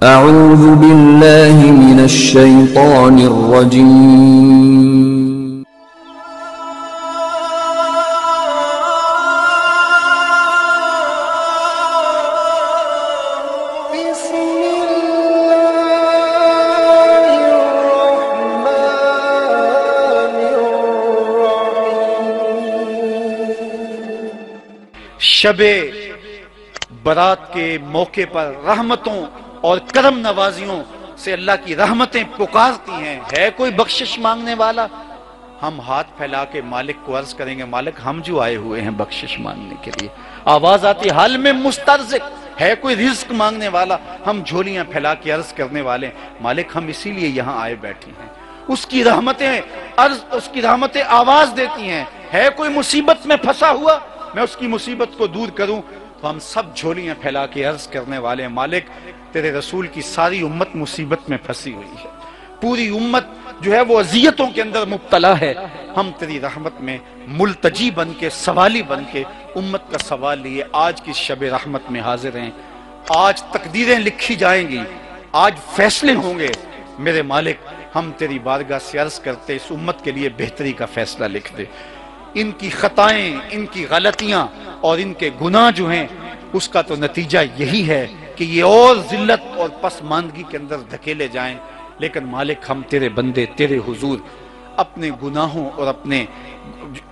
أعوذ بالله من الشيطان الرجيم بسم الله الرحمن الرحيم شب برات کے موقع پر رحمتوں اور کرم نوازیوں سے اللہ کی رحمتیں پکارتی ہیں. ہے کوئی بخشش مانگنے والا؟ ہم ہاتھ پھیلا کے مالک کو عرض کریں گے مالک ہم جو آئے ہوئے ہیں بخشش مانگنے کے لیے. آواز آتی حال میں مسترزق. ہے کوئی رزق مانگنے والا؟ ہم جھولیاں پھیلا کے عرض کرنے والے ہیں مالک ہم اسی لیے یہاں آئے بیٹھے ہیں. اس کی رحمتیں آواز دیتی ہیں. ہے کوئی مصیبت میں پھنسا ہوا؟ میں اس کی مصیبت کو دور کروں تو ہم سب جھولیاں پھیلا کے عرض کرنے والے ہیں مالک تیرے رسول کی ساری امت مصیبت میں پھنسی ہوئی ہے. پوری امت جو ہے وہ اذیتوں کے اندر مبتلا ہے. ہم تیری رحمت میں ملتجی بن کے سوالی بن کے امت کا سوال لیے آج کی شب رحمت میں حاضر ہیں. آج تقدیریں لکھی جائیں گی, آج فیصلے ہوں گے. میرے مالک ہم تیری بارگاہ سے عرض کرتے اس امت کے لیے بہتری کا فیصلہ لکھ دے. ان کی خطائیں, ان کی غلطیاں اور ان کے گناہ جو ہیں اس کا تو نتیجہ یہی ہے کہ یہ اور ذلت اور پسماندگی کے اندر دھکیلے جائیں. لیکن مالک ہم تیرے بندے تیرے حضور اپنے گناہوں اور اپنے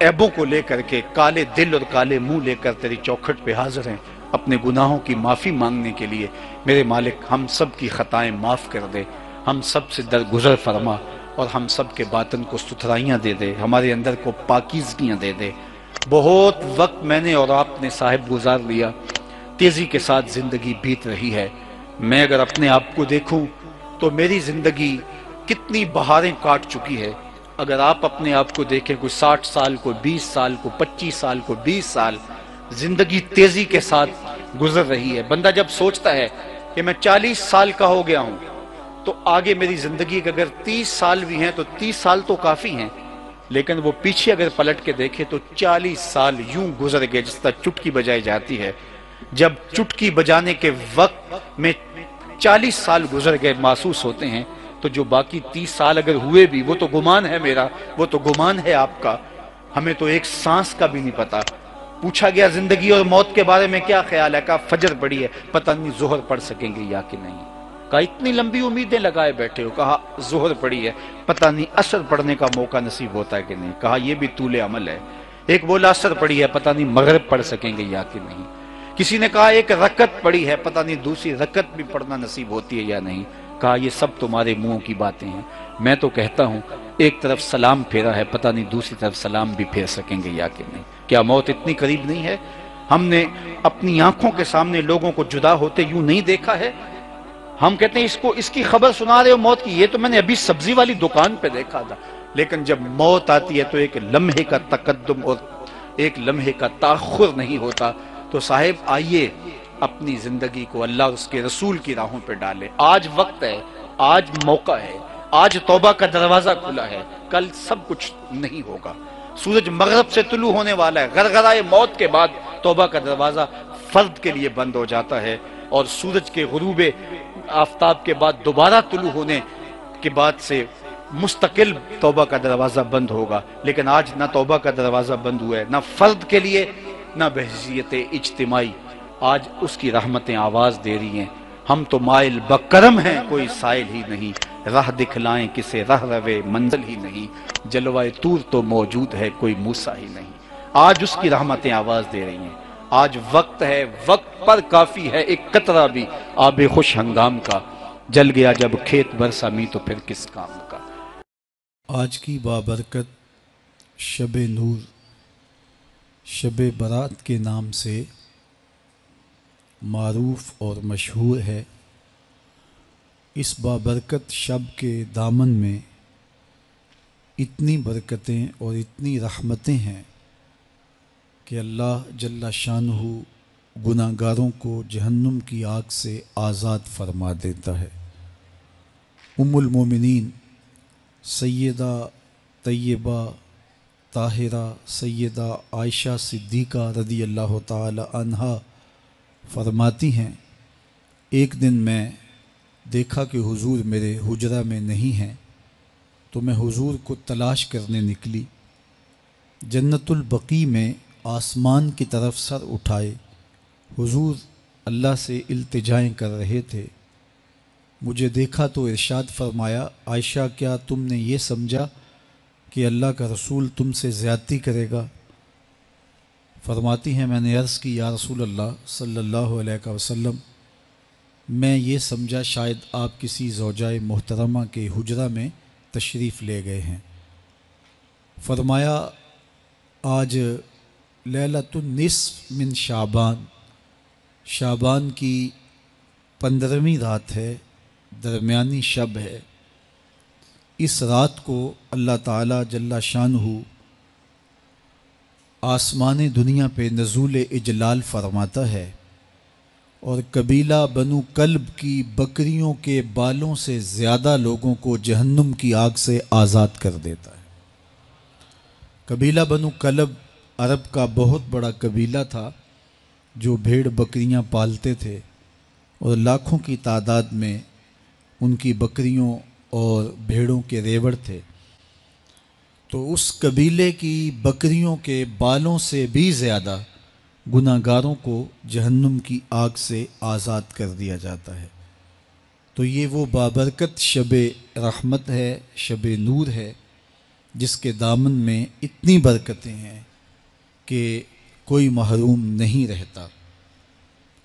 عیبوں کو لے کر کے کالے دل اور کالے منہ لے کر تیری چوکھٹ پہ حاضر ہیں اپنے گناہوں کی معافی مانگنے کے لیے. میرے مالک ہم سب کی خطائیں معاف کر دے, ہم سب سے درگزر فرما اور ہم سب کے باطن کو ستھرائیاں دے دے, ہمارے اندر کو پاکیزگیاں دے دے. بہت وقت میں نے اور آپ نے صاحب گزار لیا, تیزی کے ساتھ زندگی بیت رہی ہے. میں اگر اپنے آپ کو دیکھوں تو میری زندگی کتنی بہاریں کاٹ چکی ہے. اگر آپ اپنے آپ کو دیکھیں کوئی 60 سال کو 20 سال کو 25 سال کو 20 سال زندگی تیزی کے ساتھ گزر رہی ہے. بندہ جب سوچتا ہے کہ میں 40 سال کا ہو گیا ہوں تو آگے میری زندگی کے اگر 30 سال بھی ہیں تو 30 سال تو کافی ہیں, لیکن وہ پیچھے اگر پلٹ کے دیکھے تو 40 سال یوں گزر گئے جس طرح چٹکی بجائی جاتی ہے. جب چٹکی بجانے کے وقت میں 40 سال گزر گئے محسوس ہوتے ہیں تو جو باقی 30 سال اگر ہوئے بھی وہ تو گمان ہے میرا, وہ تو گمان ہے آپ کا. ہمیں تو ایک سانس کا بھی نہیں پتا. پوچھا گیا زندگی اور موت کے بارے میں کیا خیال ہے؟ کہا فجر پڑی ہے پتہ نہیں ظہر پڑھ سکیں گے یا کہ نہیں. کہا اتنی لمبی امیدیں لگائے بیٹھے ہو. کہا ظہر پڑی ہے پتہ نہیں عصر پڑھنے کا موقع نصیب ہوتا ہے کہ نہیں. کہا یہ بھی طول عمل ہے. ایک بولا عصر پڑی ہے پتہ نہیں مغرب پڑھ سکیں گے یا کہ نہیں. کسی نے کہا ایک رکعت پڑی ہے پتہ نہیں دوسری رکعت بھی پڑھنا نصیب ہوتی ہے یا نہیں. کہا یہ سب تمہارے منہوں کی باتیں ہیں. میں تو کہتا ہوں ایک طرف سلام پھیرا ہے پتہ نہیں دوسری طرف سلام بھی پھیر سکیں گے یا کہ نہیں. کیا موت اتنی قریب نہیں ہے؟ ہم نے اپنی آنکھوں کے سامنے لوگوں کو جدا ہوتے یوں نہیں دیکھا ہے. ہم کہتے ہیں اس کی خبر سنا رہے ہو موت کی, یہ تو میں نے ابھی سبزی والی دکان پہ دیکھا تھا. لیکن جب موت آتی ہے تو ایک لمحے کا تقدم اور ایک لمحے کا تاخر نہیں ہوتا. تو صاحب آئیے اپنی زندگی کو اللہ اور اس کے رسول کی راہوں پہ ڈالے. آج وقت ہے, آج موقع ہے, آج توبہ کا دروازہ کھلا ہے. کل سب کچھ نہیں ہوگا. سورج مغرب سے طلوع ہونے والا ہے. غرغرائے موت کے بعد توبہ کا دروازہ فرد کے لیے بند ہو جاتا ہے اور سورج کے غروب آفتاب کے بعد دوبارہ طلوع ہونے کے بعد سے مستقل توبہ کا دروازہ بند ہوگا. لیکن آج نہ توبہ کا دروازہ بند ہوا ہے, نہ فرد کے لیے نہ بحیثیت اجتماعی. آج اس کی رحمتیں آواز دے رہی ہیں. ہم تو مائل بکرم ہیں کوئی سائل ہی نہیں, راہ دکھلائیں کسے راہ روے منزل ہی نہیں, جلوہ طور تو موجود ہے کوئی موسیٰ ہی نہیں. آج اس کی رحمتیں آواز دے رہی ہیں. آج وقت ہے، وقت پر کافی ہے ایک قطرہ بھی آب خوش ہنگام کا، جل گیا جب کھیت برسا می تو پھر کس کام کا۔ آج کی بابرکت شب نور، شب برات کے نام سے معروف اور مشہور ہے۔ اس بابرکت شب کے دامن میں اتنی برکتیں اور اتنی رحمتیں ہیں کہ اللہ جل شانہ گناہ گاروں کو جہنم کی آگ سے آزاد فرما دیتا ہے۔ ام المومنین سیدہ طیبہ طاہرہ سیدہ عائشہ صدیقہ رضی اللہ تعالی عنہا فرماتی ہیں، ایک دن میں دیکھا کہ حضور میرے حجرہ میں نہیں ہیں، تو میں حضور کو تلاش کرنے نکلی۔ جنت البقیع میں آسمان کی طرف سر اٹھائے حضور اللہ سے التجائیں کر رہے تھے۔ مجھے دیکھا تو ارشاد فرمایا، عائشہ کیا تم نے یہ سمجھا کہ اللہ کا رسول تم سے زیادتی کرے گا؟ فرماتی ہیں میں نے عرض کی، یا رسول اللہ صلی اللہ علیہ وسلم، میں یہ سمجھا شاید آپ کسی زوجہ محترمہ کے حجرہ میں تشریف لے گئے ہیں۔ فرمایا آج لیلۃ النصف من شعبان، شعبان کی 15ویں رات ہے، درمیانی شب ہے۔ اس رات کو اللہ تعالی جل شانہ آسمان دنیا پہ نزول اجلال فرماتا ہے اور قبیلہ بنو کلب کی بکریوں کے بالوں سے زیادہ لوگوں کو جہنم کی آگ سے آزاد کر دیتا ہے۔ قبیلہ بنو کلب عرب کا بہت بڑا قبیلہ تھا جو بھیڑ بکریاں پالتے تھے اور لاکھوں کی تعداد میں ان کی بکریوں اور بھیڑوں کے ریوڑ تھے۔ تو اس قبیلے کی بکریوں کے بالوں سے بھی زیادہ گناہ گاروں کو جہنم کی آگ سے آزاد کر دیا جاتا ہے۔ تو یہ وہ بابرکت شب رحمت ہے، شب نور ہے، جس کے دامن میں اتنی برکتیں ہیں کہ کوئی محروم نہیں رہتا۔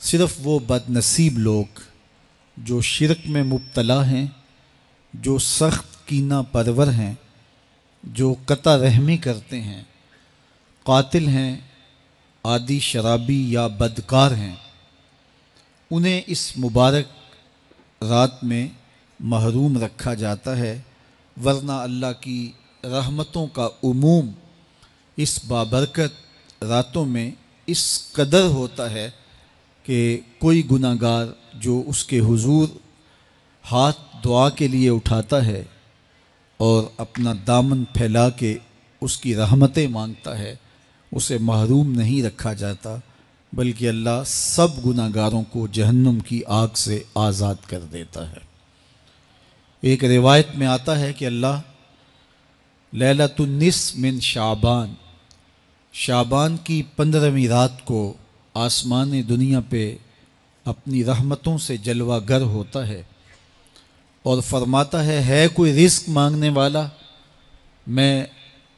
صرف وہ بد نصیب لوگ جو شرک میں مبتلا ہیں، جو سخت کینہ پرور ہیں، جو قطع رحمی کرتے ہیں، قاتل ہیں، عادی شرابی یا بدکار ہیں، انہیں اس مبارک رات میں محروم رکھا جاتا ہے، ورنہ اللہ کی رحمتوں کا عموم اس بابرکت راتوں میں اس قدر ہوتا ہے کہ کوئی گناہ گار جو اس کے حضور ہاتھ دعا کے لیے اٹھاتا ہے اور اپنا دامن پھیلا کے اس کی رحمتیں مانگتا ہے، اسے محروم نہیں رکھا جاتا، بلکہ اللہ سب گناہ گاروں کو جہنم کی آگ سے آزاد کر دیتا ہے۔ ایک روایت میں آتا ہے کہ اللہ لیلۃ النصف من شعبان، شعبان کی 15ویں رات کو آسمان دنیا پہ اپنی رحمتوں سے جلوہ گر ہوتا ہے اور فرماتا ہے کوئی رزق مانگنے والا، میں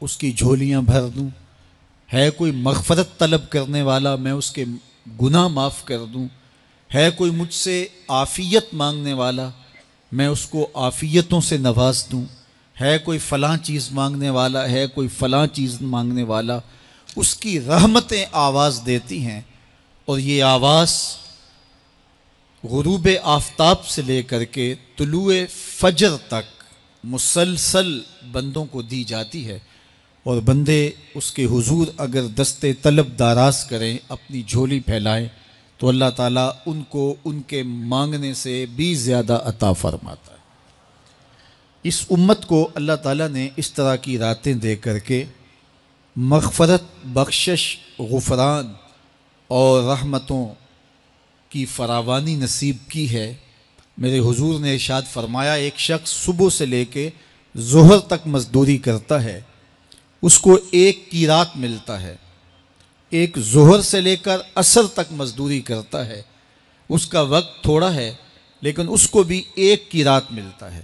اس کی جھولیاں بھر دوں، ہے کوئی مغفرت طلب کرنے والا، میں اس کے گناہ معاف کر دوں، ہے کوئی مجھ سے عافیت مانگنے والا، میں اس کو عافیتوں سے نواز دوں، ہے کوئی فلاں چیز مانگنے والا، ہے کوئی فلاں چیز مانگنے والا، اس کی رحمتیں آواز دیتی ہیں، اور یہ آواز غروب آفتاب سے لے کر کے طلوع فجر تک مسلسل بندوں کو دی جاتی ہے، اور بندے اس کے حضور اگر دست طلب دراز کریں، اپنی جھولی پھیلائیں، تو اللہ تعالیٰ ان کو ان کے مانگنے سے بھی زیادہ عطا فرماتا ہے۔ اس امت کو اللہ تعالیٰ نے اس طرح کی راتیں دے کر کے مغفرت، بخشش، غفران اور رحمتوں کی فراوانی نصیب کی ہے۔ میرے حضور نے ارشاد فرمایا، ایک شخص صبح سے لے کے ظہر تک مزدوری کرتا ہے، اس کو ایک قیراط ملتا ہے۔ ایک ظہر سے لے کر عصر تک مزدوری کرتا ہے، اس کا وقت تھوڑا ہے لیکن اس کو بھی ایک قیراط ملتا ہے۔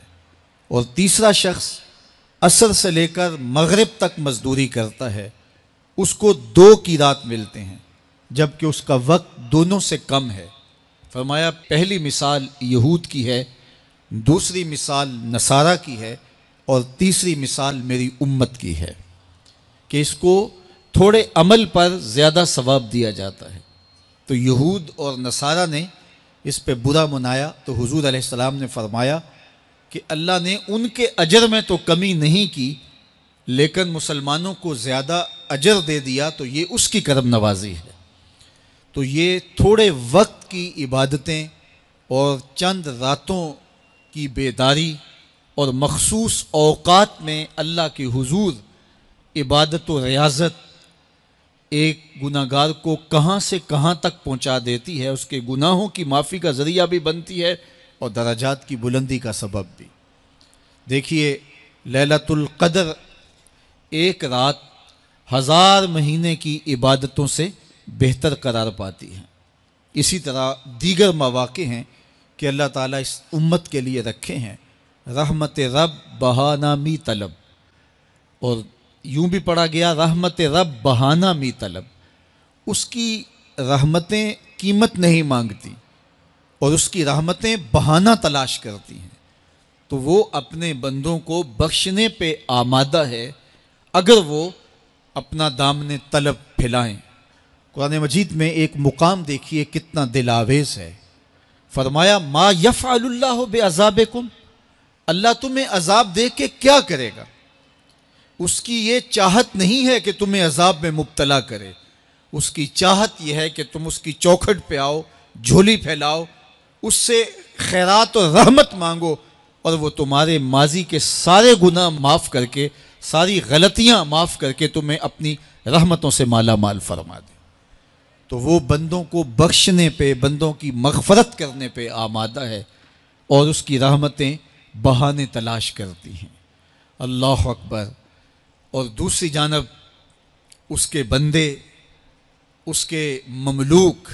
اور تیسرا شخص عصر سے لے کر مغرب تک مزدوری کرتا ہے، اس کو 2 قیراط ملتے ہیں۔ جبکہ اس کا وقت دونوں سے کم ہے۔ فرمایا پہلی مثال یہود کی ہے، دوسری مثال نصارہ کی ہے، اور تیسری مثال میری امت کی ہے کہ اس کو تھوڑے عمل پر زیادہ ثواب دیا جاتا ہے۔ تو یہود اور نصارہ نے اس پہ برا منایا تو حضور علیہ السلام نے فرمایا کہ اللہ نے ان کے اجر میں تو کمی نہیں کی، لیکن مسلمانوں کو زیادہ اجر دے دیا، تو یہ اس کی کرم نوازی ہے۔ تو یہ تھوڑے وقت کی عبادتیں اور چند راتوں کی بیداری اور مخصوص اوقات میں اللہ کے حضور عبادت و ریاضت ایک گناہ گار کو کہاں سے کہاں تک پہنچا دیتی ہے، اس کے گناہوں کی معافی کا ذریعہ بھی بنتی ہے اور درجات کی بلندی کا سبب بھی۔ دیکھیے لیلۃ القدر ایک رات 1000 مہینے کی عبادتوں سے بہتر قرار پاتی ہے۔ اسی طرح دیگر مواقع ہیں کہ اللہ تعالیٰ اس امت کے لیے رکھے ہیں، رحمت رب بہانہ می طلب، اور یوں بھی پڑھا گیا رحمت رب بہانہ می طلب۔ اس کی رحمتیں قیمت نہیں مانگتی اور اس کی رحمتیں بہانہ تلاش کرتی ہیں، تو وہ اپنے بندوں کو بخشنے پہ آمادہ ہے اگر وہ اپنا دامن طلب پھیلائیں۔ قرآن مجید میں ایک مقام دیکھیے کتنا دل آویز ہے، فرمایا ما یفعل اللہ بعذابکم، اللہ تمہیں عذاب دے کے کیا کرے گا؟ اس کی یہ چاہت نہیں ہے کہ تمہیں عذاب میں مبتلا کرے، اس کی چاہت یہ ہے کہ تم اس کی چوکھٹ پہ آؤ، جھولی پھیلاؤ، اس سے خیرات اور رحمت مانگو، اور وہ تمہارے ماضی کے سارے گناہ معاف کر کے، ساری غلطیاں معاف کر کے تمہیں اپنی رحمتوں سے مالا مال فرما دے۔ تو وہ بندوں کو بخشنے پہ، بندوں کی مغفرت کرنے پہ آمادہ ہے اور اس کی رحمتیں بہانے تلاش کرتی ہیں۔ اللہ اکبر۔ اور دوسری جانب اس کے بندے، اس کے مملوک،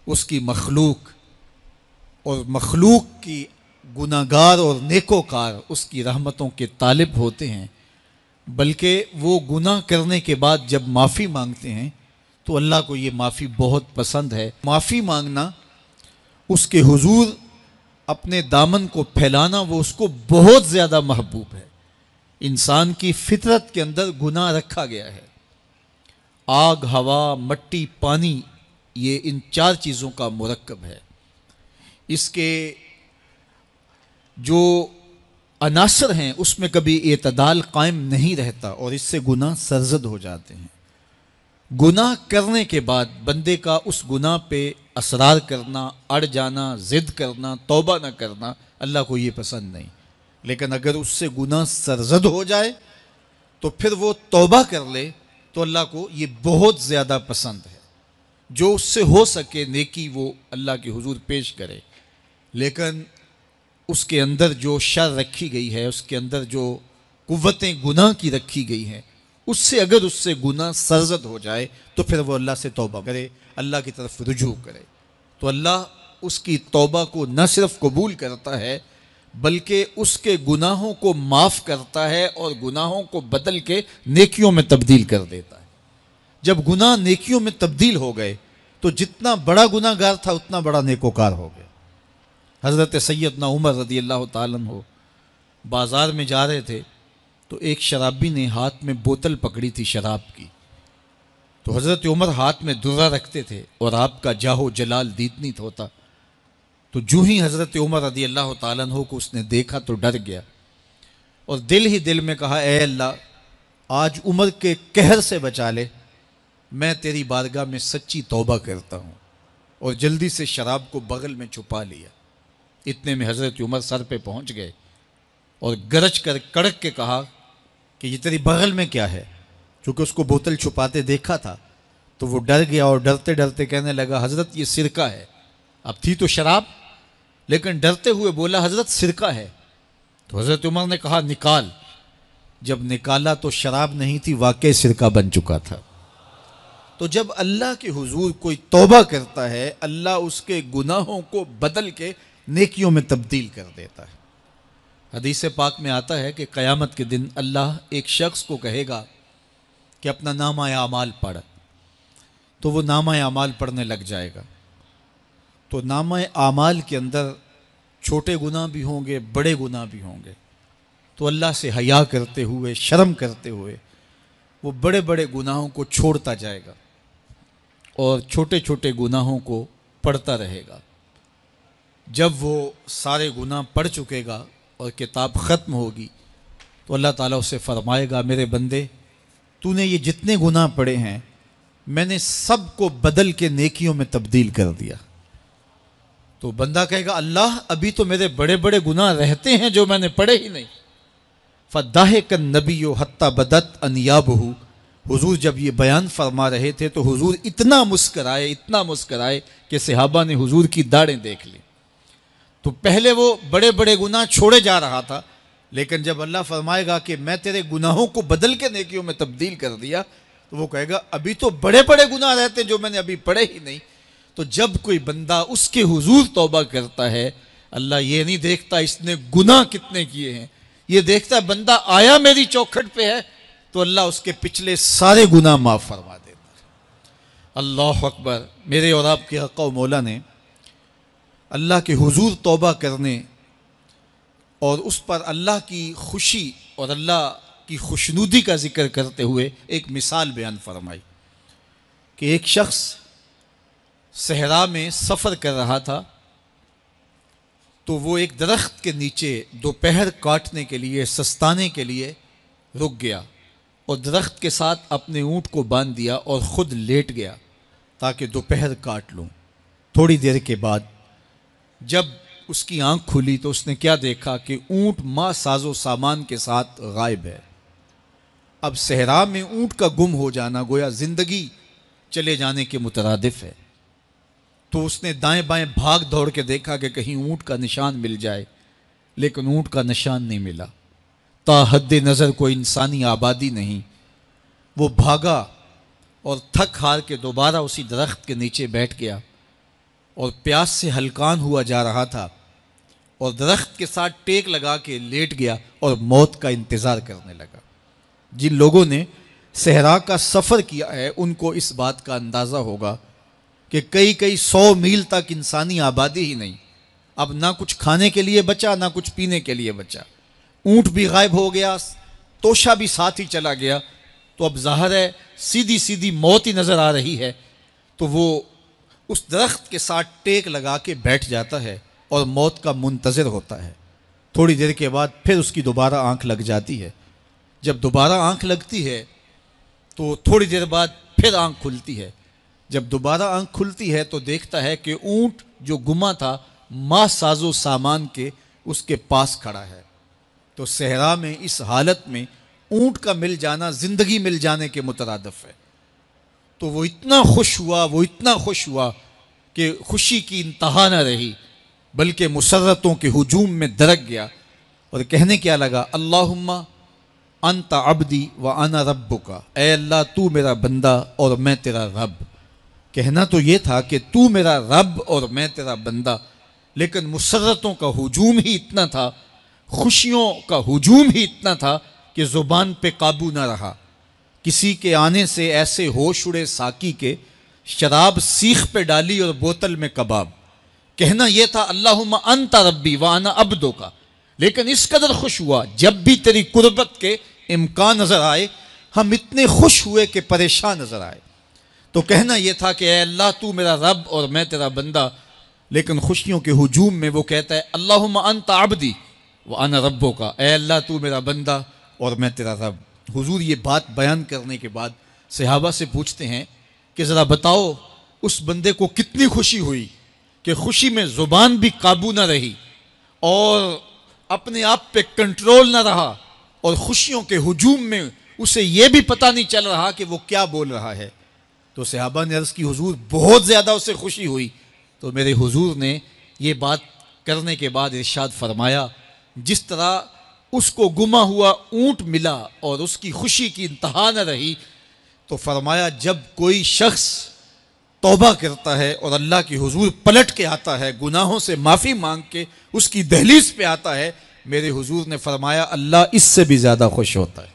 اس کی مخلوق، اور مخلوق کی گناہ گار اور نیکوکار اس کی رحمتوں کے طالب ہوتے ہیں، بلکہ وہ گناہ کرنے کے بعد جب معافی مانگتے ہیں تو اللہ کو یہ معافی بہت پسند ہے۔ معافی مانگنا، اس کے حضور اپنے دامن کو پھیلانا، وہ اس کو بہت زیادہ محبوب ہے۔ انسان کی فطرت کے اندر گناہ رکھا گیا ہے، آگ، ہوا، مٹی، پانی، یہ ان 4 چیزوں کا مرکب ہے۔ اس کے جو عناصر ہیں اس میں کبھی اعتدال قائم نہیں رہتا اور اس سے گناہ سرزد ہو جاتے ہیں۔ گناہ کرنے کے بعد بندے کا اس گناہ پہ اصرار کرنا، اڑ جانا، ضد کرنا، توبہ نہ کرنا، اللہ کو یہ پسند نہیں۔ لیکن اگر اس سے گناہ سرزد ہو جائے تو پھر وہ توبہ کر لے تو اللہ کو یہ بہت زیادہ پسند ہے۔ جو اس سے ہو سکے نیکی وہ اللہ کے حضور پیش کرے، لیکن اس کے اندر جو شر رکھی گئی ہے، اس کے اندر جو قوتیں گناہ کی رکھی گئی ہیں، اس سے اگر اس سے گناہ سرزد ہو جائے تو پھر وہ اللہ سے توبہ کرے، اللہ کی طرف رجوع کرے، تو اللہ اس کی توبہ کو نہ صرف قبول کرتا ہے بلکہ اس کے گناہوں کو معاف کرتا ہے اور گناہوں کو بدل کے نیکیوں میں تبدیل کر دیتا ہے۔ جب گناہ نیکیوں میں تبدیل ہو گئے تو جتنا بڑا گناہ گار تھا اتنا بڑا نیکوکار ہو گیا۔ حضرت سیدنا عمر رضی اللہ تعالیٰ عنہ بازار میں جا رہے تھے تو ایک شرابی نے ہاتھ میں بوتل پکڑی تھی شراب کی، تو حضرت عمر ہاتھ میں درہ رکھتے تھے اور آپ کا جاہو جلال دیدنیت ہوتا، تو جو ہی حضرت عمر رضی اللہ تعالیٰ عنہ کو اس نے دیکھا تو ڈر گیا اور دل ہی دل میں کہا اے اللہ آج عمر کے قہر سے بچا لے، میں تیری بارگاہ میں سچی توبہ کرتا ہوں، اور جلدی سے شراب کو بغل میں چھپا لیا۔ اتنے میں حضرت عمر سر پہ پہنچ گئے اور گرج کر کڑک کے کہا کہ یہ تیری بغل میں کیا ہے؟ چونکہ اس کو بوتل چھپاتے دیکھا تھا تو وہ ڈر گیا اور ڈرتے ڈرتے کہنے لگا حضرت یہ سرکہ ہے۔ اب تھی تو شراب، لیکن ڈرتے ہوئے بولا حضرت سرکہ ہے۔ تو حضرت عمر نے کہا نکال۔ جب نکالا تو شراب نہیں تھی، واقعی سرکہ بن چکا تھا۔ تو جب اللہ کے حضور کوئی توبہ کرتا ہے اللہ اس کے گناہوں کو بدل کے نیکیوں میں تبدیل کر دیتا ہے۔ حدیث پاک میں آتا ہے کہ قیامت کے دن اللہ ایک شخص کو کہے گا کہ اپنا نامہ اعمال پڑھ، تو وہ نامہ اعمال پڑھنے لگ جائے گا. تو نامہ اعمال کے اندر چھوٹے گناہ بھی ہوں گے، بڑے گناہ بھی ہوں گے. تو اللہ سے حیا کرتے ہوئے، شرم کرتے ہوئے وہ بڑے بڑے گناہوں کو چھوڑتا جائے گا اور چھوٹے چھوٹے گناہوں کو پڑھتا رہے گا. جب وہ سارے گناہ پڑھ چکے گا اور کتاب ختم ہوگی تو اللہ تعالیٰ اسے فرمائے گا، میرے بندے تو نے یہ جتنے گناہ پڑھے ہیں میں نے سب کو بدل کے نیکیوں میں تبدیل کر دیا. تو بندہ کہے گا، اللہ ابھی تو میرے بڑے بڑے گناہ رہتے ہیں جو میں نے پڑھے ہی نہیں. فَضَحِكَ النَّبِيُّ حَتَّى بَدَتْ أَنْيَابُهُ. حضور جب یہ بیان فرما رہے تھے تو حضور اتنا مسکرائے کہ صحابہ نے حضور کی داڑھیں دیکھ لی. تو پہلے وہ بڑے بڑے گناہ چھوڑے جا رہا تھا، لیکن جب اللہ فرمائے گا کہ میں تیرے گناہوں کو بدل کے نیکیوں میں تبدیل کر دیا تو وہ کہے گا ابھی تو بڑے بڑے گناہ رہتے جو میں نے ابھی پڑھے ہی نہیں. تو جب کوئی بندہ اس کے حضور توبہ کرتا ہے، اللہ یہ نہیں دیکھتا اس نے گناہ کتنے کیے ہیں، یہ دیکھتا ہے بندہ آیا میری چوکھٹ پہ ہے تو اللہ اس کے پچھلے سارے گناہ معاف فرما دیتا ہے. اللہ اکبر. میرے اور آپ کے آقا و مولا نے اللہ کے حضور توبہ کرنے اور اس پر اللہ کی خوشی اور اللہ کی خوشنودی کا ذکر کرتے ہوئے ایک مثال بیان فرمائی کہ ایک شخص صحرا میں سفر کر رہا تھا تو وہ ایک درخت کے نیچے دوپہر کاٹنے کے لیے، سستانے کے لیے رک گیا اور درخت کے ساتھ اپنے اونٹ کو باندھ دیا اور خود لیٹ گیا تاکہ دوپہر کاٹ لوں. تھوڑی دیر کے بعد جب اس کی آنکھ کھلی تو اس نے کیا دیکھا کہ اونٹ ماں ساز و سامان کے ساتھ غائب ہے. اب صحرا میں اونٹ کا گم ہو جانا گویا زندگی چلے جانے کے مترادف ہے. تو اس نے دائیں بائیں بھاگ دوڑ کے دیکھا کہ کہیں اونٹ کا نشان مل جائے، لیکن اونٹ کا نشان نہیں ملا. تا حد نظر کوئی انسانی آبادی نہیں. وہ بھاگا اور تھک ہار کے دوبارہ اسی درخت کے نیچے بیٹھ گیا اور پیاس سے ہلکان ہوا جا رہا تھا اور درخت کے ساتھ ٹیک لگا کے لیٹ گیا اور موت کا انتظار کرنے لگا. جن لوگوں نے صحرا کا سفر کیا ہے ان کو اس بات کا اندازہ ہوگا کہ کئی 100 میل تک انسانی آبادی ہی نہیں. اب نہ کچھ کھانے کے لیے بچا، نہ کچھ پینے کے لیے بچا. اونٹ بھی غائب ہو گیا، توشہ بھی ساتھ ہی چلا گیا. تو اب ظاہر ہے سیدھی موت ہی نظر آ رہی ہے. تو وہ اس درخت کے ساتھ ٹیک لگا کے بیٹھ جاتا ہے اور موت کا منتظر ہوتا ہے. تھوڑی دیر کے بعد پھر اس کی دوبارہ آنکھ لگ جاتی ہے. جب دوبارہ آنکھ لگتی ہے تو تھوڑی دیر بعد پھر آنکھ کھلتی ہے. جب دوبارہ آنکھ کھلتی ہے تو دیکھتا ہے کہ اونٹ جو گما تھا ماں ساز و سامان کے اس کے پاس کھڑا ہے. تو صحرا میں اس حالت میں اونٹ کا مل جانا زندگی مل جانے کے مترادف ہے. تو وہ اتنا خوش ہوا کہ خوشی کی انتہا نہ رہی، بلکہ مسرتوں کے ہجوم میں درک گیا اور کہنے کیا لگا، اللہم انت عبدی و انا ربک. اے اللہ تو میرا بندہ اور میں تیرا رب. کہنا تو یہ تھا کہ تو میرا رب اور میں تیرا بندہ، لیکن مسرتوں کا ہجوم ہی اتنا تھا، خوشیوں کا ہجوم ہی اتنا تھا کہ زبان پہ قابو نہ رہا. کسی کے آنے سے ایسے ہوش اڑے ساقی کے، شراب سیخ پہ ڈالی اور بوتل میں کباب. کہنا یہ تھا اللہم انت ربی وانا عبدک، لیکن اس قدر خوش ہوا جب بھی تیری قربت کے امکان نظر آئے ہم اتنے خوش ہوئے کہ پریشان نظر آئے. تو کہنا یہ تھا کہ اے اللہ تو میرا رب اور میں تیرا بندہ، لیکن خوشیوں کے ہجوم میں وہ کہتا ہے اللہم انت عبدی وانا ربک. اے اللہ تو میرا بندہ اور میں تیرا رب. حضور یہ بات بیان کرنے کے بعد صحابہ سے پوچھتے ہیں کہ ذرا بتاؤ اس بندے کو کتنی خوشی ہوئی کہ خوشی میں زبان بھی قابو نہ رہی اور اپنے آپ پہ کنٹرول نہ رہا، اور خوشیوں کے ہجوم میں اسے یہ بھی پتہ نہیں چل رہا کہ وہ کیا بول رہا ہے. تو صحابہ نے عرض کی حضور بہت زیادہ اسے خوشی ہوئی. تو میرے حضور نے یہ بات کرنے کے بعد ارشاد فرمایا، جس طرح اس کو گما ہوا اونٹ ملا اور اس کی خوشی کی انتہا نہ رہی، تو فرمایا جب کوئی شخص توبہ کرتا ہے اور اللہ کی حضور پلٹ کے آتا ہے، گناہوں سے معافی مانگ کے اس کی دہلیز پہ آتا ہے، میرے حضور نے فرمایا اللہ اس سے بھی زیادہ خوش ہوتا ہے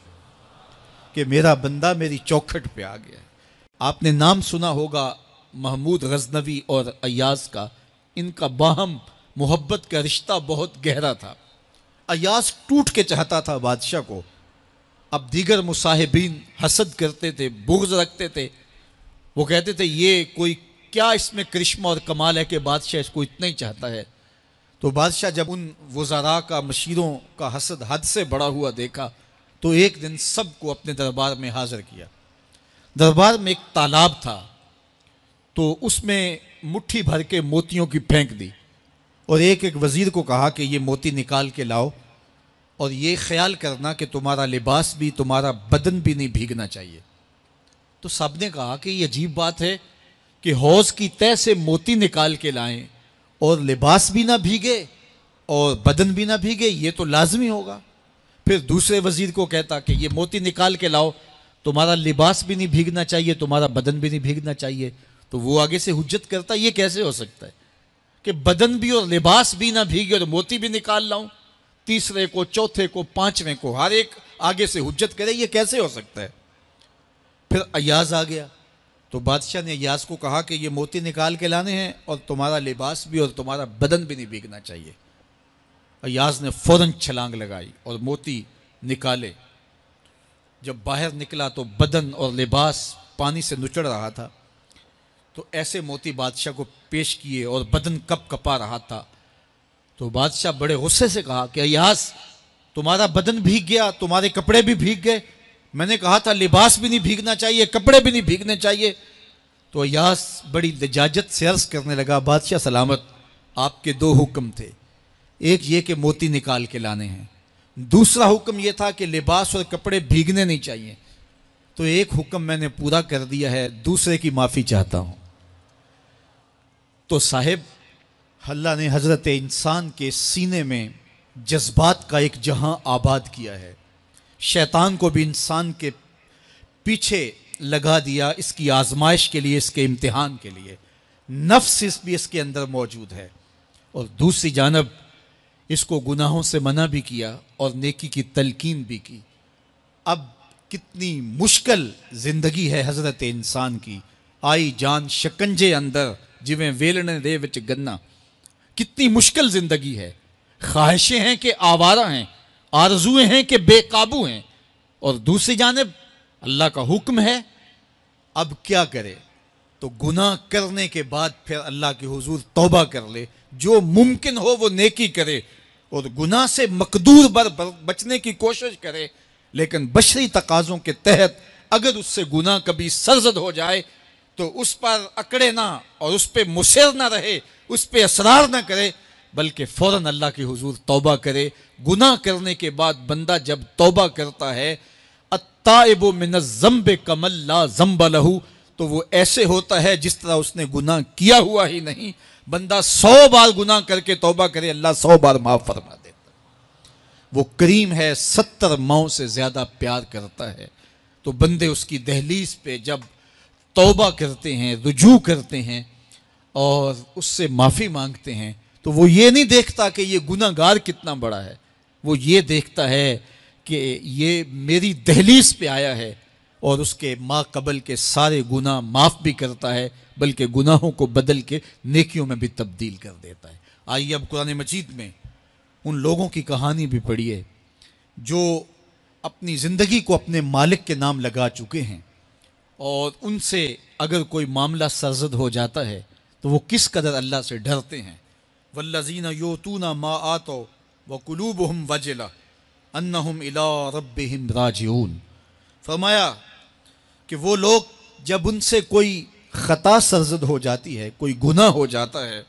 کہ میرا بندہ میری چوکھٹ پہ آ گیا ہے. آپ نے نام سنا ہوگا محمود غزنوی اور ایاز کا، ان کا باہم محبت کا رشتہ بہت گہرا تھا۔ ایاز ٹوٹ کے چاہتا تھا بادشاہ کو، اب دیگر مصاحبین حسد کرتے تھے، بغض رکھتے تھے، وہ کہتے تھے یہ کوئی کیا اس میں کرشمہ اور کمال ہے کہ بادشاہ اس کو اتنا ہی چاہتا ہے۔ تو بادشاہ جب ان وزراء کا، مشیروں کا حسد حد سے بڑا ہوا دیکھا تو ایک دن سب کو اپنے دربار میں حاضر کیا۔ دربار میں ایک تالاب تھا، تو اس میں مٹھی بھر کے موتیوں کی پھینک دی، اور ایک ایک وزیر کو کہا کہ یہ موتی نکال کے لاؤ، اور یہ خیال کرنا کہ تمہارا لباس بھی، تمہارا بدن بھی نہیں بھیگنا چاہیے۔ تو سب نے کہا کہ یہ عجیب بات ہے کہ حوض کی تہہ سے موتی نکال کے لائیں اور لباس بھی نہ بھیگے اور بدن بھی نہ بھیگے، یہ تو لازمی ہوگا۔ پھر دوسرے وزیر کو کہتا کہ یہ موتی نکال کے لاؤ، تمہارا لباس بھی نہیں بھیگنا چاہیے، تمہارا بدن بھی نہیں بھیگنا چاہیے۔ تو وہ آگے سے حجت کرتا یہ کیسے ہو سکتا ہے کہ بدن بھی اور لباس بھی نہ بھیگے اور موتی بھی نکال لاؤں؟ تیسرے کو، چوتھے کو، پانچویں کو، ہر ایک آگے سے حجت کرے، یہ کیسے ہو سکتا ہے؟ پھر ایاز آ گیا، تو بادشاہ نے ایاز کو کہا کہ یہ موتی نکال کے لانے ہیں اور تمہارا لباس بھی اور تمہارا بدن بھی نہیں بھیگنا چاہیے۔ ایاز نے فوراً چھلانگ لگائی اور موتی نکالے۔ جب باہر نکلا تو بدن اور لباس پانی سے نچڑ رہا تھا، تو ایسے موتی بادشاہ کو پیش کیے اور بدن کپ کپا رہا تھا۔ تو بادشاہ بڑے غصے سے کہا کہ ایاز تمہارا بدن بھیگ گیا، تمہارے کپڑے بھی بھیگ گئے، میں نے کہا تھا لباس بھی نہیں بھیگنا چاہیے، کپڑے بھی نہیں بھیگنے چاہیے۔ تو ایاز بڑی لجاجت سے عرض کرنے لگا، بادشاہ سلامت، آپ کے دو حکم تھے، ایک یہ کہ موتی نکال کے لانے ہیں، دوسرا حکم یہ تھا کہ لباس اور کپڑے بھیگنے نہیں چاہیے۔ تو ایک حکم میں نے پورا کر دیا ہے، دوسرے کی معافی چاہتا ہوں۔ تو صاحب، اللہ نے حضرت انسان کے سینے میں جذبات کا ایک جہاں آباد کیا ہے، شیطان کو بھی انسان کے پیچھے لگا دیا اس کی آزمائش کے لیے، اس کے امتحان کے لیے، نفس بھی اس کے اندر موجود ہے، اور دوسری جانب اس کو گناہوں سے منع بھی کیا اور نیکی کی تلقین بھی کی۔ اب کتنی مشکل زندگی ہے حضرت انسان کی، آئی جان شکنجے اندر جویں ویلنے دے وچ گنا، کتنی مشکل زندگی ہے، خواہشیں ہیں کہ آوارہ ہیں، آرزویں ہیں کہ بے قابو ہیں، اور دوسری جانب اللہ کا حکم ہے۔ اب کیا کرے؟ تو گناہ کرنے کے بعد پھر اللہ کے حضور توبہ کر لے، جو ممکن ہو وہ نیکی کرے، اور گناہ سے مقدور بچنے کی کوشش کرے، لیکن بشری تقاضوں کے تحت اگر اس سے گناہ کبھی سرزد ہو جائے تو اس پر اکڑے نہ اور اس پہ مصر نہ رہے، اس پہ اصرار نہ کرے، بلکہ فوراً اللہ کے حضور توبہ کرے۔ گناہ کرنے کے بعد بندہ جب توبہ کرتا ہے، التائب من الذنب کمن لا ذنب لہ، تو وہ ایسے ہوتا ہے جس طرح اس نے گناہ کیا ہوا ہی نہیں۔ بندہ 100 بار گناہ کر کے توبہ کرے، اللہ 100 بار معاف فرما دیتا۔ وہ کریم ہے، 70 ماؤں سے زیادہ پیار کرتا ہے۔ تو بندے اس کی دہلیز پہ جب توبہ کرتے ہیں، رجوع کرتے ہیں اور اس سے معافی مانگتے ہیں، تو وہ یہ نہیں دیکھتا کہ یہ گناہ گار کتنا بڑا ہے، وہ یہ دیکھتا ہے کہ یہ میری دہلیز پہ آیا ہے اور اس کے ما قبل کے سارے گناہ معاف بھی کرتا ہے، بلکہ گناہوں کو بدل کے نیکیوں میں بھی تبدیل کر دیتا ہے۔ آئیے اب قرآن مجید میں ان لوگوں کی کہانی بھی پڑھیے جو اپنی زندگی کو اپنے مالک کے نام لگا چکے ہیں، اور ان سے اگر کوئی معاملہ سرزد ہو جاتا ہے تو وہ کس قدر اللہ سے ڈرتے ہیں۔ والذین یؤتون ما آتوا وقلوبہم وجلہ انہم الی ربہم راجعون، فرمایا کہ وہ لوگ جب ان سے کوئی خطا سرزد ہو جاتی ہے، کوئی گناہ ہو جاتا ہے،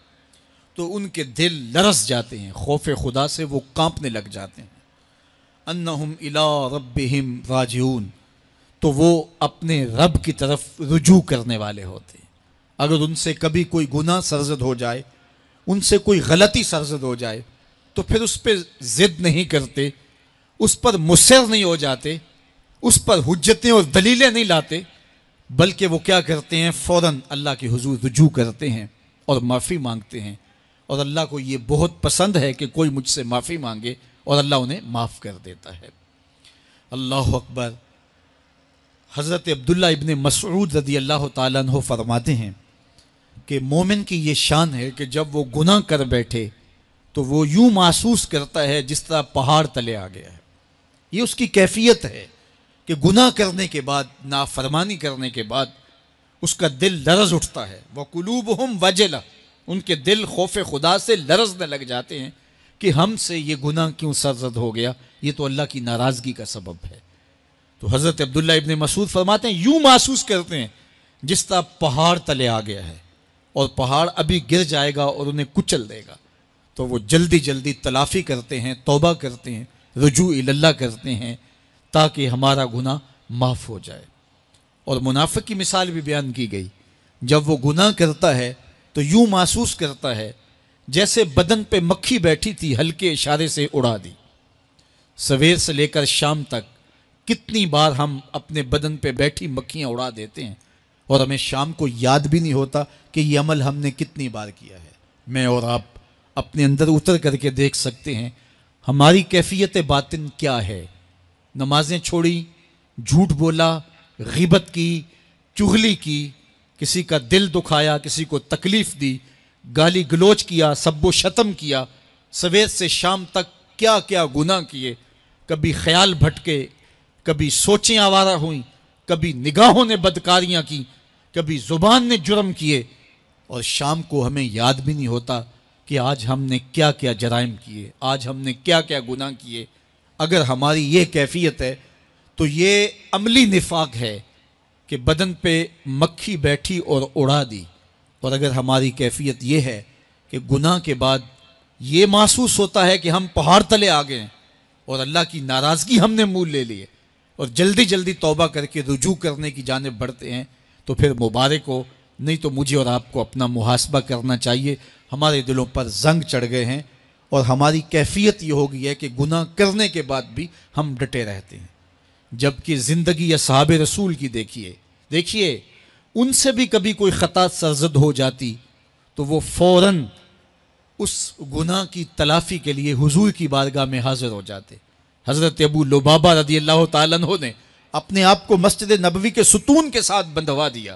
تو ان کے دل لرز جاتے ہیں، خوف خدا سے وہ کانپنے لگ جاتے ہیں۔ انہم الی ربہم راجعون، تو وہ اپنے رب کی طرف رجوع کرنے والے ہوتے ہیں۔ اگر ان سے کبھی کوئی گناہ سرزد ہو جائے، ان سے کوئی غلطی سرزد ہو جائے، تو پھر اس پہ ضد نہیں کرتے، اس پر مصر نہیں ہو جاتے، اس پر حجتیں اور دلیلیں نہیں لاتے، بلکہ وہ کیا کرتے ہیں، فوراً اللہ کے حضور رجوع کرتے ہیں اور معافی مانگتے ہیں۔ اور اللہ کو یہ بہت پسند ہے کہ کوئی مجھ سے معافی مانگے، اور اللہ انہیں معاف کر دیتا ہے۔ اللہ اکبر۔ حضرت عبداللہ ابن مسعود رضی اللہ تعالیٰ عنہ فرماتے ہیں کہ مومن کی یہ شان ہے کہ جب وہ گناہ کر بیٹھے تو وہ یوں محسوس کرتا ہے جس طرح پہاڑ تلے آ گیا ہے. یہ اس کی کیفیت ہے کہ گناہ کرنے کے بعد، نافرمانی کرنے کے بعد اس کا دل لرز اٹھتا ہے. وَقُلُوبُهُمْ وَجِلَةٌ، ان کے دل خوف خدا سے لرزنے لگ جاتے ہیں کہ ہم سے یہ گناہ کیوں سرزد ہو گیا، یہ تو اللہ کی ناراضگی کا سبب ہے. تو حضرت عبداللہ ابن مسعود فرماتے ہیں یوں محسوس کرتے ہیں جس طرح پہاڑ تلے آ گیا ہے اور پہاڑ ابھی گر جائے گا اور انہیں کچل دے گا. تو وہ جلدی جلدی تلافی کرتے ہیں، توبہ کرتے ہیں، رجوع اللہ کرتے ہیں تاکہ ہمارا گناہ معاف ہو جائے. اور منافق کی مثال بھی بیان کی گئی. جب وہ گناہ کرتا ہے تو یوں محسوس کرتا ہے جیسے بدن پہ مکھی بیٹھی تھی، ہلکے اشارے سے اڑا دی. سویر سے لے کر شام تک کتنی بار ہم اپنے بدن پہ بیٹھی مکھیاں اڑا دیتے ہیں اور ہمیں شام کو یاد بھی نہیں ہوتا کہ یہ عمل ہم نے کتنی بار کیا ہے. میں اور آپ اپنے اندر اتر کر کے دیکھ سکتے ہیں ہماری کیفیت باطن کیا ہے. نمازیں چھوڑی، جھوٹ بولا، غیبت کی، چغلی کی، کسی کا دل دکھایا، کسی کو تکلیف دی، گالی گلوچ کیا، سب و شتم کیا، سویر سے شام تک کیا کیا گناہ کیے. کبھی خیال بھٹکے، کبھی سوچیں آوارہ ہوئیں، کبھی نگاہوں نے بدکاریاں کی، کبھی زبان نے جرم کیے، اور شام کو ہمیں یاد بھی نہیں ہوتا کہ آج ہم نے کیا کیا جرائم کیے، آج ہم نے کیا کیا گناہ کیے. اگر ہماری یہ کیفیت ہے تو یہ عملی نفاق ہے کہ بدن پہ مکھی بیٹھی اور اڑا دی. اور اگر ہماری کیفیت یہ ہے کہ گناہ کے بعد یہ محسوس ہوتا ہے کہ ہم پہاڑ تلے آ گئے ہیں اور اللہ کی ناراضگی ہم نے مول لے لی ہے اور جلدی جلدی توبہ کر کے رجوع کرنے کی جانب بڑھتے ہیں، تو پھر مبارک ہو. نہیں تو مجھے اور آپ کو اپنا محاسبہ کرنا چاہیے. ہمارے دلوں پر زنگ چڑھ گئے ہیں اور ہماری کیفیت یہ ہو گئی ہے کہ گناہ کرنے کے بعد بھی ہم ڈٹے رہتے ہیں. جبکہ زندگی اصحاب رسول کی دیکھیے ان سے بھی کبھی کوئی خطا سرزد ہو جاتی تو وہ فوراً اس گناہ کی تلافی کے لیے حضور کی بارگاہ میں حاضر ہو جاتے. حضرت ابو لبابہ رضی اللہ تعالیٰ عنہ نے اپنے آپ کو مسجد نبوی کے ستون کے ساتھ بندھوا دیا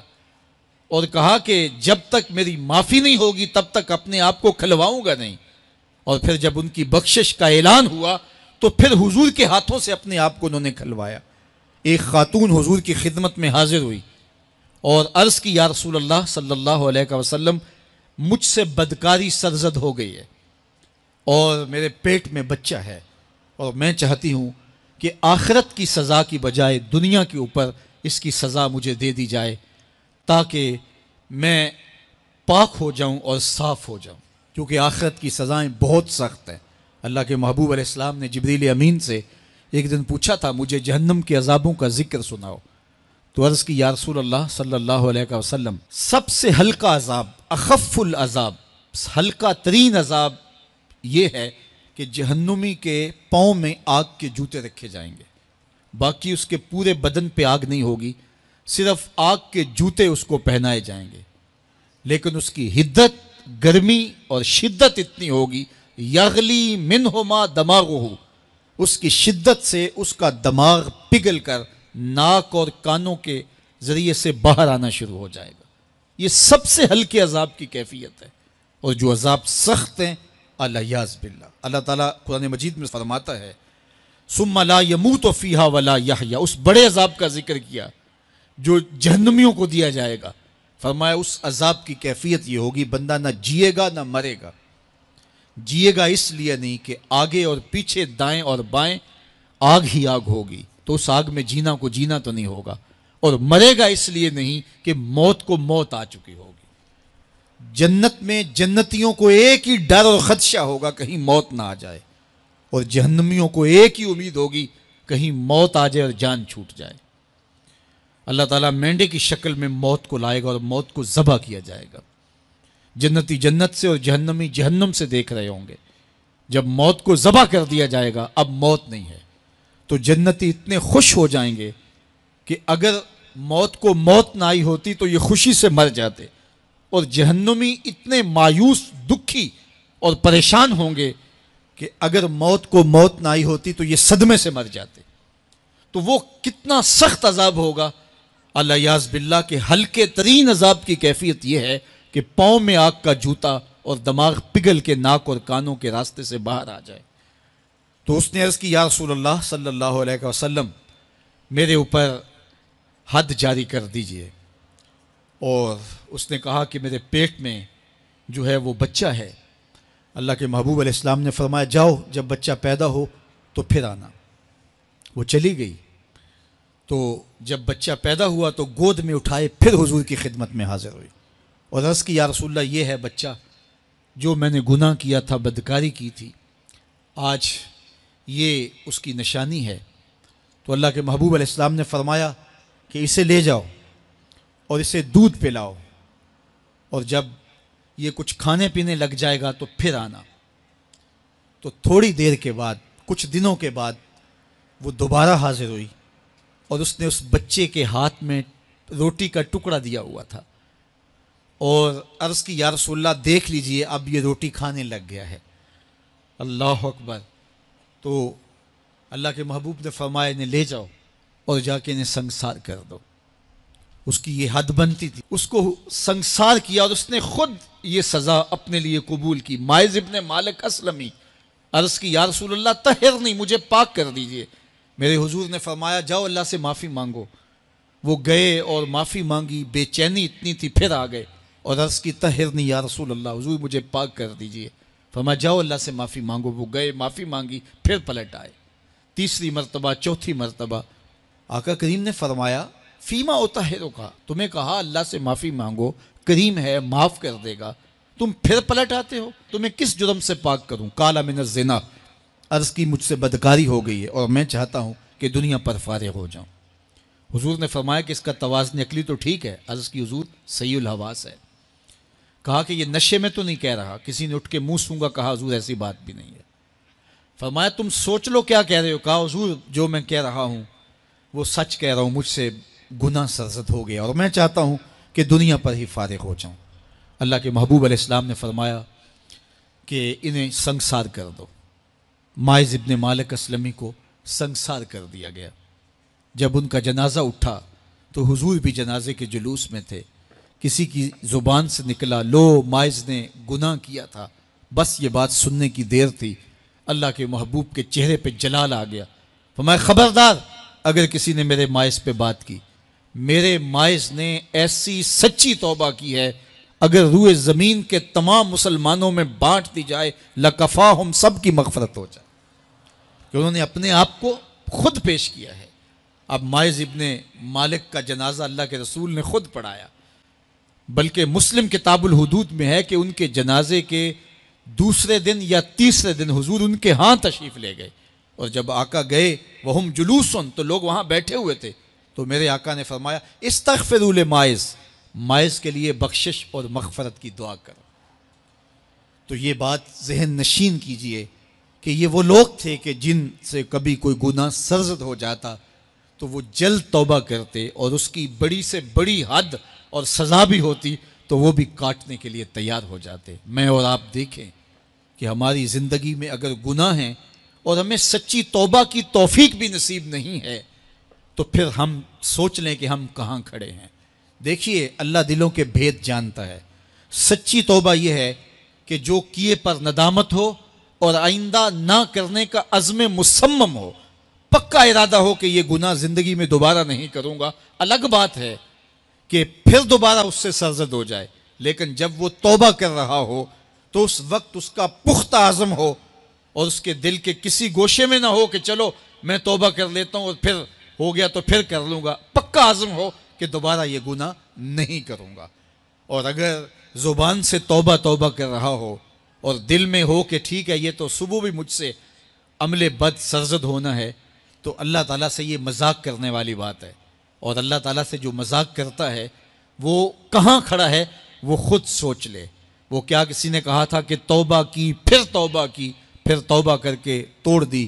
اور کہا کہ جب تک میری معافی نہیں ہوگی تب تک اپنے آپ کو کھلواؤں گا نہیں. اور پھر جب ان کی بخشش کا اعلان ہوا تو پھر حضور کے ہاتھوں سے اپنے آپ کو انہوں نے کھلوایا. ایک خاتون حضور کی خدمت میں حاضر ہوئی اور عرض کی یا رسول اللہ صلی اللہ علیہ وسلم، مجھ سے بدکاری سرزد ہو گئی ہے اور میرے پیٹ میں بچہ ہے اور میں چاہتی ہوں کہ آخرت کی سزا کی بجائے دنیا کے اوپر اس کی سزا مجھے دے دی جائے تاکہ میں پاک ہو جاؤں اور صاف ہو جاؤں، کیونکہ آخرت کی سزائیں بہت سخت ہیں. اللہ کے محبوب علیہ السلام نے جبریل امین سے ایک دن پوچھا تھا مجھے جہنم کے عذابوں کا ذکر سناؤ. تو عرض کی یا رسول اللہ صلی اللہ علیہ وسلم، سب سے ہلکا عذاب، اخف العذاب، ہلکا ترین عذاب یہ ہے کہ جہنمی کے پاؤں میں آگ کے جوتے رکھے جائیں گے. باقی اس کے پورے بدن پہ آگ نہیں ہوگی، صرف آگ کے جوتے اس کو پہنائے جائیں گے. لیکن اس کی حدت، گرمی اور شدت اتنی ہوگی، یغلی منہما دماغہ، اس کی شدت سے اس کا دماغ پگھل کر ناک اور کانوں کے ذریعے سے باہر آنا شروع ہو جائے گا. یہ سب سے ہلکے عذاب کی کیفیت ہے. اور جو عذاب سخت ہیں الیاذ باللہ، اللہ تعالیٰ قرآن مجید میں فرماتا ہے ثم لا یموت فیہا ولا یحیا، اس بڑے عذاب کا ذکر کیا جو جہنمیوں کو دیا جائے گا. فرمایا اس عذاب کی کیفیت یہ ہوگی بندہ نہ جیے گا نہ مرے گا. جیے گا اس لیے نہیں کہ آگے اور پیچھے، دائیں اور بائیں آگ ہی آگ ہوگی، تو اس آگ میں جینا کو جینا تو نہیں ہوگا. اور مرے گا اس لیے نہیں کہ موت کو موت آ چکی ہوگی. جنت میں جنتیوں کو ایک ہی ڈر اور خدشہ ہوگا کہیں موت نہ آ جائے، اور جہنمیوں کو ایک ہی امید ہوگی کہیں موت آ جائے اور جان چھوٹ جائے. اللہ تعالیٰ مینڈے کی شکل میں موت کو لائے گا اور موت کو ذبح کیا جائے گا. جنتی جنت سے اور جہنمی جہنم سے دیکھ رہے ہوں گے. جب موت کو ذبح کر دیا جائے گا اب موت نہیں ہے تو جنتی اتنے خوش ہو جائیں گے کہ اگر موت کو موت نہ آئی ہوتی تو یہ خوشی سے مر جاتے، اور جہنمی اتنے مایوس، دکھی اور پریشان ہوں گے کہ اگر موت کو موت نہ آئی ہوتی تو یہ صدمے سے مر جاتے. تو وہ کتنا سخت عذاب ہوگا الیاذ باللہ کے ہلکے ترین عذاب کی کیفیت یہ ہے کہ پاؤں میں آگ کا جوتا اور دماغ پگھل کے ناک اور کانوں کے راستے سے باہر آ جائے۔ تو اس نے عرض کی یا رسول اللہ صلی اللہ علیہ وسلم میرے اوپر حد جاری کر دیجئے، اور اس نے کہا کہ میرے پیٹ میں جو ہے وہ بچہ ہے۔ اللہ کے محبوب علیہ السلام نے فرمایا جاؤ جب بچہ پیدا ہو تو پھر آنا۔ وہ چلی گئی، تو جب بچہ پیدا ہوا تو گود میں اٹھائے پھر حضور کی خدمت میں حاضر ہوئی اور عرض کی یا رسول اللہ یہ ہے بچہ جو میں نے گناہ کیا تھا، بدکاری کی تھی، آج یہ اس کی نشانی ہے۔ تو اللہ کے محبوب علیہ السلام نے فرمایا کہ اسے لے جاؤ اور اسے دودھ پلاؤ، اور جب یہ کچھ کھانے پینے لگ جائے گا تو پھر آنا۔ تو تھوڑی دیر کے بعد، کچھ دنوں کے بعد وہ دوبارہ حاضر ہوئی اور اس نے اس بچے کے ہاتھ میں روٹی کا ٹکڑا دیا ہوا تھا اور عرض کی یا رسول اللہ دیکھ لیجئے اب یہ روٹی کھانے لگ گیا ہے۔ اللہ اکبر۔ تو اللہ کے محبوب نے فرمایا انہیں لے جاؤ اور جا کے انہیں سنگسار کر دو۔ اس کی یہ حد بنتی تھی، اس کو سنگسار کیا اور اس نے خود یہ سزا اپنے لیے قبول کی۔ مائز ابن مالک اسلمی عرض کی یا رسول اللہ طہرنی، مجھے پاک کر دیجئے۔ میرے حضور نے فرمایا جاؤ اللہ سے معافی مانگو۔ وہ گئے اور معافی مانگی، بے چینی اتنی تھی، پھر آ گئے اور عرض کی طہرنی یا رسول اللہ، حضور مجھے پاک کر دیجئے۔ فرمایا جاؤ اللہ سے معافی مانگو۔ وہ گئے، معافی مانگی، پھر پلٹ آئے، تیسری مرتبہ، چوتھی مرتبہ۔ آقا کریم نے فرمایا فیما اطہرک کا، تمہیں کہا اللہ سے معافی مانگو، کریم ہے معاف کر دے گا، تم پھر پلٹ آتے ہو، تمہیں کس جرم سے پاک کروں؟ قال من الزنا، عرض کی مجھ سے بدکاری ہو گئی ہے اور میں چاہتا ہوں کہ دنیا پر فارغ ہو جاؤں۔ حضور نے فرمایا کہ اس کا توازن عقلی تو ٹھیک ہے۔ عرض کی حضور صحیح الحواس ہے۔ کہا کہ یہ نشے میں تو نہیں کہہ رہا، کسی نے اٹھ کے منہ سونگا، کہا حضور ایسی بات بھی نہیں ہے۔ فرمایا تم سوچ لو کیا کہہ رہے ہو؟ کہا حضور جو میں کہہ رہا ہوں وہ سچ کہہ رہا ہوں، مجھ سے گناہ سرزد ہو گیا اور میں چاہتا ہوں کہ دنیا پر ہی فارغ ہو جاؤں۔ اللہ کے محبوب علیہ السلام نے فرمایا کہ انہیں سنگسار کر دو۔ مائز ابن مالک اسلمی کو سنگسار کر دیا گیا۔ جب ان کا جنازہ اٹھا تو حضور بھی جنازے کے جلوس میں تھے۔ کسی کی زبان سے نکلا لو مائز نے گناہ کیا تھا، بس یہ بات سننے کی دیر تھی، اللہ کے محبوب کے چہرے پہ جلال آ گیا۔ فرمایا خبردار اگر کسی نے میرے مائز پہ بات کی، میرے مائز نے ایسی سچی توبہ کی ہے اگر روئے زمین کے تمام مسلمانوں میں بانٹ دی جائے لکفاہم، سب کی مغفرت ہو جائے، کہ انہوں نے اپنے آپ کو خود پیش کیا ہے۔ اب مائز ابن مالک کا جنازہ اللہ کے رسول نے خود پڑھایا، بلکہ مسلم کتاب الحدود میں ہے کہ ان کے جنازے کے دوسرے دن یا تیسرے دن حضور ان کے ہاں تشریف لے گئے، اور جب آقا گئے وہم جلوسن، تو لوگ وہاں بیٹھے ہوئے تھے، تو میرے آقا نے فرمایا استغفروا لمائز، مائز کے لیے بخشش اور مغفرت کی دعا کرو۔ تو یہ بات ذہن نشین کیجئے کہ یہ وہ لوگ تھے کہ جن سے کبھی کوئی گناہ سرزد ہو جاتا تو وہ جلد توبہ کرتے، اور اس کی بڑی سے بڑی حد اور سزا بھی ہوتی تو وہ بھی کاٹنے کے لیے تیار ہو جاتے۔ میں اور آپ دیکھیں کہ ہماری زندگی میں اگر گناہ ہیں اور ہمیں سچی توبہ کی توفیق بھی نصیب نہیں ہے تو پھر ہم سوچ لیں کہ ہم کہاں کھڑے ہیں۔ دیکھیے اللہ دلوں کے بھید جانتا ہے۔ سچی توبہ یہ ہے کہ جو کیے پر ندامت ہو اور آئندہ نہ کرنے کا عزم مصمم ہو، پکا ارادہ ہو کہ یہ گناہ زندگی میں دوبارہ نہیں کروں گا۔ الگ بات ہے کہ پھر دوبارہ اس سے سرزد ہو جائے، لیکن جب وہ توبہ کر رہا ہو تو اس وقت اس کا پختہ عزم ہو اور اس کے دل کے کسی گوشے میں نہ ہو کہ چلو میں توبہ کر لیتا ہوں اور پھر ہو گیا تو پھر کر لوں گا۔ پکا عزم ہو کہ دوبارہ یہ گناہ نہیں کروں گا۔ اور اگر زبان سے توبہ توبہ کر رہا ہو اور دل میں ہو کہ ٹھیک ہے یہ تو صبح بھی مجھ سے عمل بد سرزد ہونا ہے، تو اللہ تعالیٰ سے یہ مذاق کرنے والی بات ہے، اور اللہ تعالیٰ سے جو مذاق کرتا ہے وہ کہاں کھڑا ہے وہ خود سوچ لے۔ وہ کیا کسی نے کہا تھا کہ توبہ کی پھر توبہ کی، پھر توبہ کر کے توڑ دی،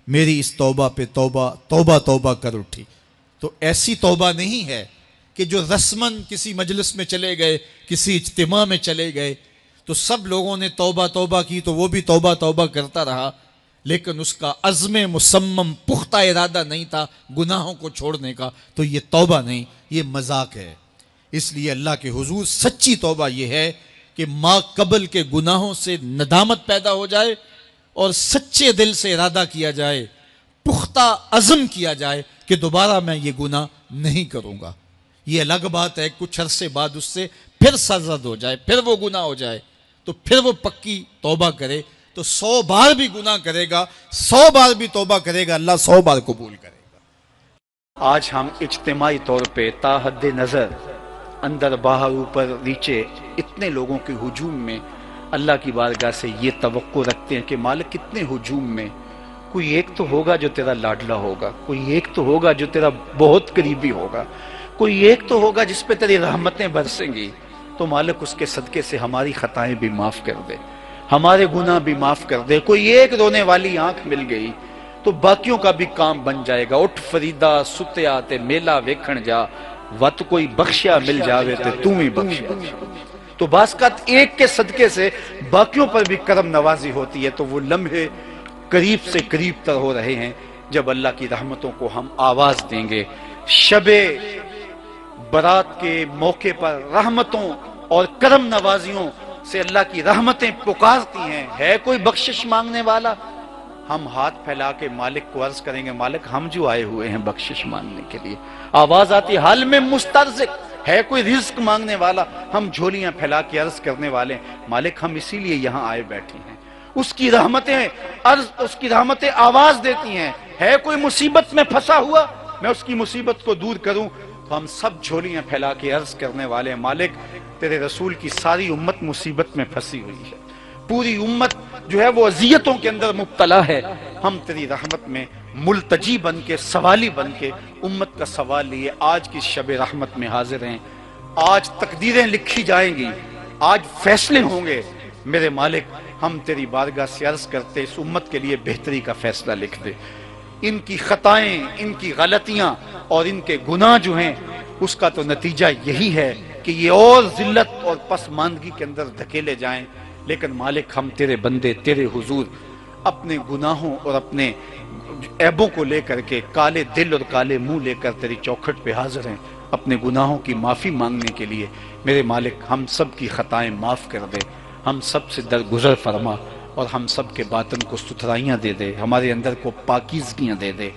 میری اس توبہ پہ توبہ توبہ توبہ کر اٹھی۔ تو ایسی توبہ نہیں ہے کہ جو رسماً کسی مجلس میں چلے گئے، کسی اجتماع میں چلے گئے تو سب لوگوں نے توبہ توبہ کی تو وہ بھی توبہ توبہ کرتا رہا، لیکن اس کا عزم مصمم پختہ ارادہ نہیں تھا گناہوں کو چھوڑنے کا، تو یہ توبہ نہیں، یہ مذاق ہے۔ اس لیے اللہ کے حضور سچی توبہ یہ ہے کہ ما قبل کے گناہوں سے ندامت پیدا ہو جائے اور سچے دل سے ارادہ کیا جائے، پختہ عزم کیا جائے کہ دوبارہ میں یہ گناہ نہیں کروں گا۔ یہ الگ بات ہے کچھ عرصے بعد اس سے پھر سرزد ہو جائے، پھر وہ گناہ ہو جائے، تو پھر وہ پکی توبہ کرے، تو 100 بار بھی گناہ کرے گا، 100 بار بھی توبہ کرے گا، اللہ 100 بار قبول کرے گا۔ آج ہم اجتماعی طور پہ تا حد نظر اندر باہر اوپر نیچے اتنے لوگوں کے ہجوم میں اللہ کی بارگاہ سے یہ توقع رکھتے ہیں کہ مالک کتنے ہجوم میں کوئی ایک تو ہوگا جو تیرا لاڈلا ہوگا، کوئی ایک تو ہوگا جو تیرا بہت قریبی ہوگا، کوئی ایک تو ہوگا جس پہ تیری رحمتیں برسیں گی، تو مالک اس کے صدقے سے ہماری خطائیں بھی معاف کر دے، ہمارے گناہ بھی معاف کر دے۔ کوئی ایک رونے والی آنکھ مل گئی تو باقیوں کا بھی کام بن جائے گا۔ اٹھ فریدا ستیا تے میلہ ویکھن جا، وت کوئی بخشیا مل جاوے تے تو ہی بخشیا۔ تو بعض اوقات ایک کے صدقے سے باقیوں پر بھی کرم نوازی ہوتی ہے، تو وہ لمحے قریب سے قریب تر ہو رہے ہیں جب اللہ کی رحمتوں کو ہم آواز دیں گے۔ شب برات کے موقع پر رحمتوں اور کرم نوازیوں سے اللہ کی رحمتیں پکارتی ہیں، ہے کوئی بخشش مانگنے والا؟ ہم ہاتھ پھیلا کے مالک کو عرض کریں گے، مالک ہم جو آئے ہوئے ہیں بخشش مانگنے کے لیے۔ آواز آتی حال میں مسترزق، ہے کوئی رزق مانگنے والا؟ ہم جھولیاں پھیلا کے عرض کرنے والے ہیں، مالک ہم اسی لیے یہاں آئے بیٹھے ہیں۔ اس کی رحمتیں آواز دیتی ہیں، ہے کوئی مصیبت میں پھنسا ہوا، میں اس کی مصیبت کو دور کروں؟ تو ہم سب جھولیاں پھیلا کے عرض کرنے والے ہیں، مالک تیرے رسول کی ساری امت مصیبت میں پھنسی ہوئی ہے، پوری امت جو ہے وہ اذیتوں کے اندر مبتلا ہے، ہم تیری رحمت میں ملتجی بن کے، سوالی بن کے امت کا سوال لیے آج کی شب رحمت میں حاضر ہیں۔ آج تقدیریں لکھی جائیں گی، آج فیصلے ہوں گے، میرے مالک ہم تیری بارگاہ سے عرض کرتے اس امت کے لیے بہتری کا فیصلہ لکھ دے۔ ان کی خطائیں، ان کی غلطیاں اور ان کے گناہ جو ہیں، اس کا تو نتیجہ یہی ہے کہ یہ اور ذلت اور پسماندگی کے اندر دھکیلے جائیں۔ لیکن مالک ہم تیرے بندے تیرے حضور اپنے گناہوں اور اپنے عیبوں کو لے کر کے کالے دل اور کالے منہ لے کر تیری چوکھٹ پہ حاضر ہیں اپنے گناہوں کی معافی مانگنے کے لیے۔ میرے مالک ہم سب کی خطائیں معاف کر دے، ہم سب سے درگزر فرما، اور ہم سب کے باطن کو ستھرائیاں دے دے، ہمارے اندر کو پاکیزگیاں دے دے۔